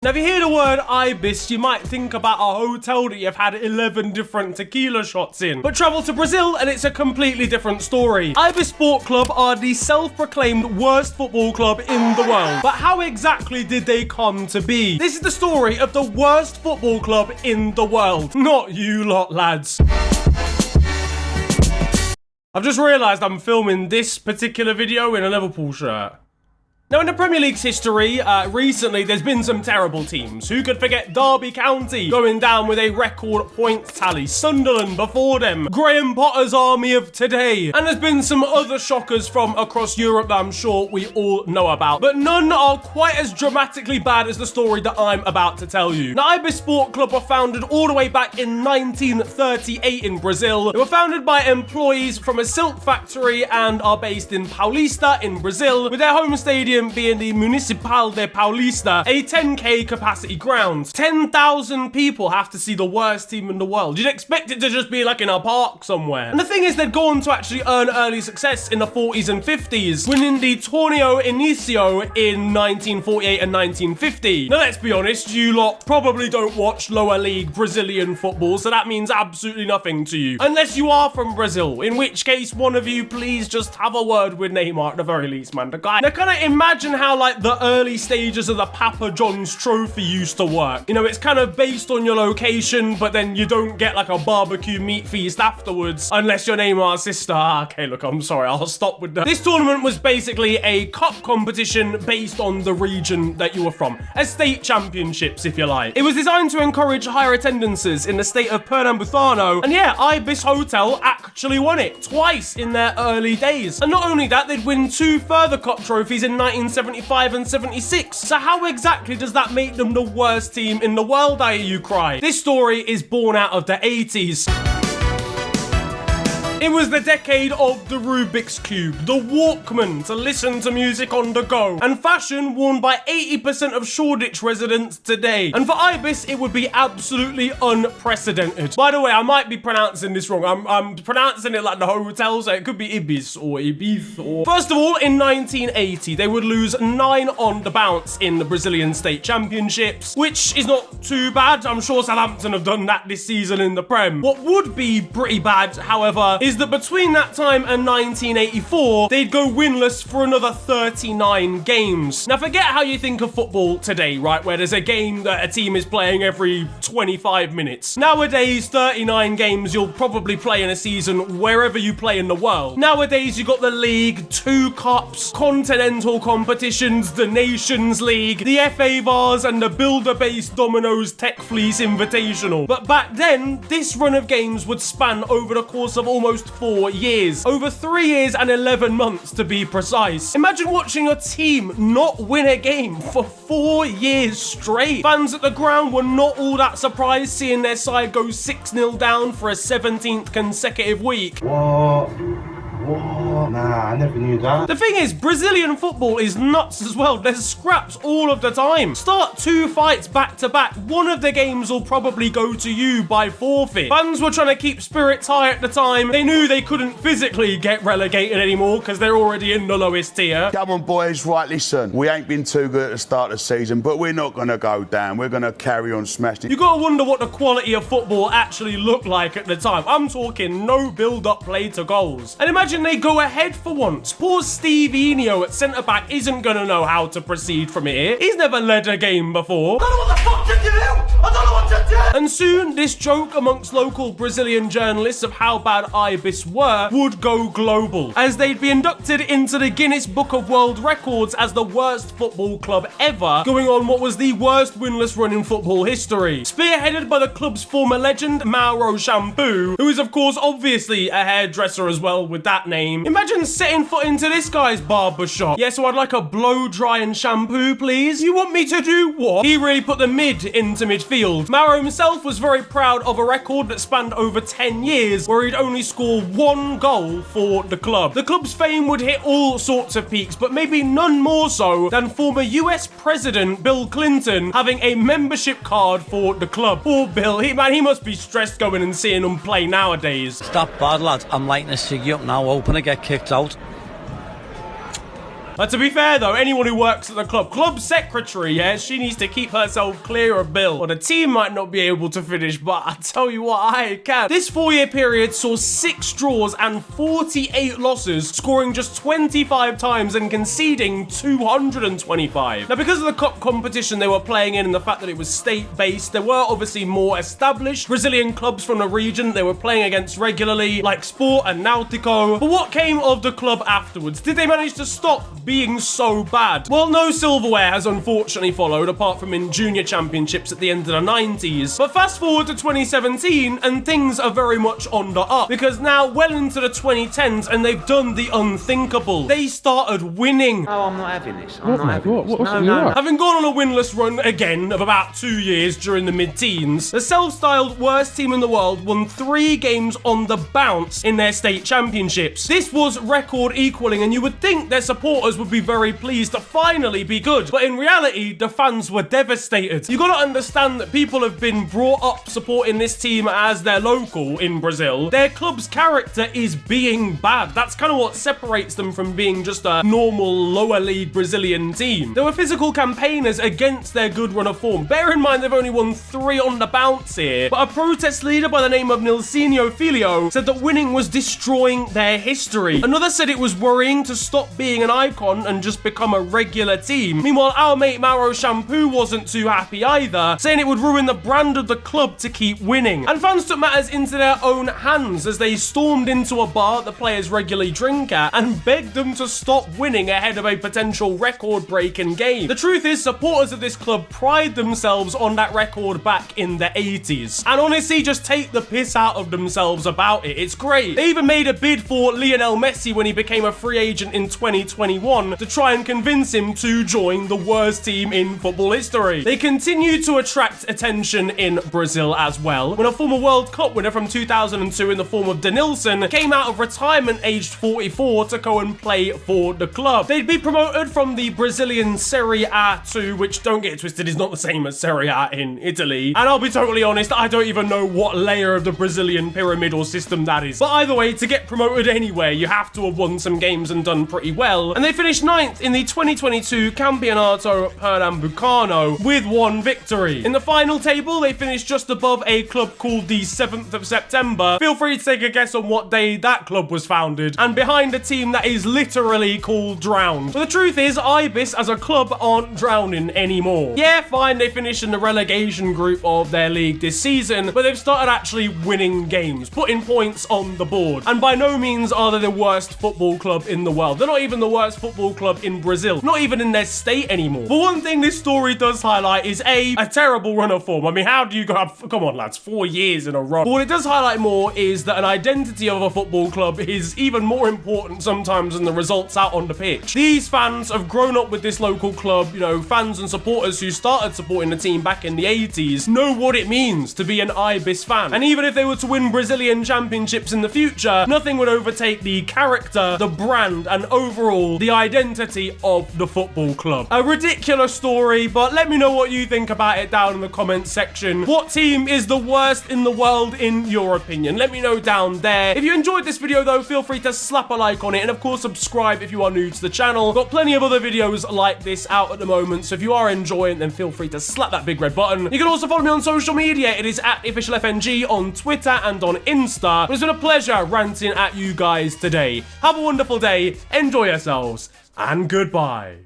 Now, if you hear the word Ibis, you might think about a hotel that you've had 11 different tequila shots in. But travel to Brazil and it's a completely different story. Ibis Sport Club are the self-proclaimed worst football club in the world. But how exactly did they come to be? This is the story of the worst football club in the world. Not you lot, lads. I've just realised I'm filming this particular video in a Liverpool shirt. Now, in the Premier League's history, recently there's been some terrible teams. Who could forget Derby County going down with a record points tally? Sunderland before them. Graham Potter's army of today. And there's been some other shockers from across Europe that I'm sure we all know about. But none are quite as dramatically bad as the story that I'm about to tell you. Now, Ibis Sport Club were founded all the way back in 1938 in Brazil. They were founded by employees from a silk factory and are based in Paulista in Brazil, with their home stadium being the Municipal de Paulista, a 10k capacity ground. 10,000 people have to see the worst team in the world. You'd expect it to just be like in a park somewhere. And the thing is, they'd go on to actually earn early success in the 40s and 50s, winning the Torneo Inicio in 1948 and 1950. Now, let's be honest, you lot probably don't watch lower league Brazilian football, so that means absolutely nothing to you. Unless you are from Brazil, in which case one of you please just have a word with Neymar at the very least, man. The guy. Now, kind of imagine how like the early stages of the Papa John's trophy used to work. You know, it's kind of based on your location, but then you don't get like a barbecue meat feast afterwards unless you're Neymar's sister. Okay, look, I'm sorry, I'll stop with that. This tournament was basically a cup competition based on the region that you were from. A state championships, if you like. It was designed to encourage higher attendances in the state of Pernambucano, and yeah, Ibis Hotel actually won it twice in their early days. And not only that, they'd win 2 further cup trophies in 1975 and 76. So how exactly does that make them the worst team in the world, I hear you cry? This story is born out of the 80s. It was the decade of the Rubik's Cube, the Walkman to listen to music on the go, and fashion worn by 80% of Shoreditch residents today. And for Ibis, it would be absolutely unprecedented. By the way, I might be pronouncing this wrong. I'm pronouncing it like the hotel, so it could be Ibis or Ibis or... First of all, in 1980, they would lose 9 on the bounce in the Brazilian State Championships, which is not too bad. I'm sure Southampton have done that this season in the Prem. What would be pretty bad, however, is that between that time and 1984, they'd go winless for another 39 games. Now, forget how you think of football today, right? Where there's a game that a team is playing every 25 minutes. Nowadays, 39 games you'll probably play in a season wherever you play in the world. Nowadays, you've got the league, 2 cups, continental competitions, the Nations League, the FA Vars, and the builder-based Domino's Tech Fleece Invitational. But back then, this run of games would span over the course of almost 4 years. Over 3 years and 11 months to be precise. Imagine watching your team not win a game for 4 years straight. Fans at the ground were not all that surprised seeing their side go 6-0 down for a 17th consecutive week. What? Nah, I never knew that. The thing is, Brazilian football is nuts as well. There's scraps all of the time. Start 2 fights back to back. One of the games will probably go to you by forfeit. Fans were trying to keep spirits high at the time. They knew they couldn't physically get relegated anymore because they're already in the lowest tier. Come on, boys, right, listen. We ain't been too good at the start of the season, but we're not going to go down. We're going to carry on smashing. You got to wonder what the quality of football actually looked like at the time. I'm talking no build-up play to goals. And imagine they go ahead for once. Poor Steve Enio at centre-back isn't going to know how to proceed from here. He's never led a game before. I don't know what the fuck to do! I don't know what to do! And soon, this joke amongst local Brazilian journalists of how bad Ibis were would go global, as they'd be inducted into the Guinness Book of World Records as the worst football club ever, going on what was the worst winless run in football history. Spearheaded by the club's former legend, Mauro Shampoo, who is of course obviously a hairdresser as well with that name. Imagine setting foot into this guy's barber shop. Yeah, so I'd like a blow dry and shampoo, please. You want me to do what? He really put the mid into midfield. Mauro himself was very proud of a record that spanned over 10 years where he'd only score 1 goal for the club. The club's fame would hit all sorts of peaks, but maybe none more so than former US President Bill Clinton having a membership card for the club. Poor Bill, he must be stressed going and seeing them play nowadays. Stop bad, lad. I'm lighting a ciggy up now. Hoping to get kicked out. To be fair though, anyone who works at the club secretary, yeah, she needs to keep herself clear of Bill. Or the team might not be able to finish, but I tell you what, I can. This 4-year period saw 6 draws and 48 losses, scoring just 25 times and conceding 225. Now, because of the cup competition they were playing in and the fact that it was state-based, there were obviously more established Brazilian clubs from the region they were playing against regularly, like Sport and Náutico. But what came of the club afterwards? Did they manage to stop being so bad? Well, no silverware has unfortunately followed, apart from in junior championships at the end of the 90s. But fast forward to 2017, and things are very much on the up, because now well into the 2010s, and they've done the unthinkable. They started winning. Oh, I'm not having this. I'm not having this. No. Having gone on a winless run again of about 2 years during the mid-teens, the self-styled worst team in the world won 3 games on the bounce in their state championships. This was record equaling, and you would think their supporters would be very pleased to finally be good. But in reality, the fans were devastated. You gotta understand that people have been brought up supporting this team as their local in Brazil. Their club's character is being bad. That's kind of what separates them from being just a normal lower league Brazilian team. There were physical campaigners against their good run of form. Bear in mind they've only won 3 on the bounce here, but a protest leader by the name of Nilcinho Filho said that winning was destroying their history. Another said it was worrying to stop being an icon and just become a regular team. Meanwhile, our mate Mauro Shampoo wasn't too happy either, saying it would ruin the brand of the club to keep winning. And fans took matters into their own hands as they stormed into a bar the players regularly drink at and begged them to stop winning ahead of a potential record-breaking game. The truth is, supporters of this club pride themselves on that record back in the 80s, and honestly just take the piss out of themselves about it. It's great. They even made a bid for Lionel Messi when he became a free agent in 2021 to try and convince him to join the worst team in football history. They continue to attract attention in Brazil as well, when a former World Cup winner from 2002 in the form of Denilson came out of retirement aged 44 to go and play for the club. They'd be promoted from the Brazilian Serie A2, which, don't get it twisted, is not the same as Serie A in Italy. And I'll be totally honest, I don't even know what layer of the Brazilian pyramid or system that is. But either way, to get promoted anywhere, you have to have won some games and done pretty well. And they finished 9th in the 2022 Campeonato Pernambucano with 1 victory. In the final table, they finished just above a club called the 7th of September. Feel free to take a guess on what day that club was founded, and behind a team that is literally called Drowned. But the truth is, Ibis as a club aren't drowning anymore. Yeah, fine, they finished in the relegation group of their league this season, but they've started actually winning games, putting points on the board. And by no means are they the worst football club in the world. They're not even the worst football club in Brazil, not even in their state anymore. But one thing this story does highlight is a terrible run of form. I mean, how do you have, come on lads, 4 years in a row? But what it does highlight more is that an identity of a football club is even more important sometimes than the results out on the pitch. These fans have grown up with this local club. You know, fans and supporters who started supporting the team back in the 80s know what it means to be an Ibis fan. And even if they were to win Brazilian championships in the future, nothing would overtake the character, the brand, and overall the identity of the football club. A ridiculous story, but let me know what you think about it down in the comments section. What team is the worst in the world in your opinion? Let me know down there. If you enjoyed this video though, feel free to slap a like on it, and of course subscribe if you are new to the channel. Got plenty of other videos like this out at the moment, so if you are enjoying, then feel free to slap that big red button. You can also follow me on social media. It is at officialfng on Twitter and on Insta. But it's been a pleasure ranting at you guys today. Have a wonderful day, enjoy yourselves, and goodbye.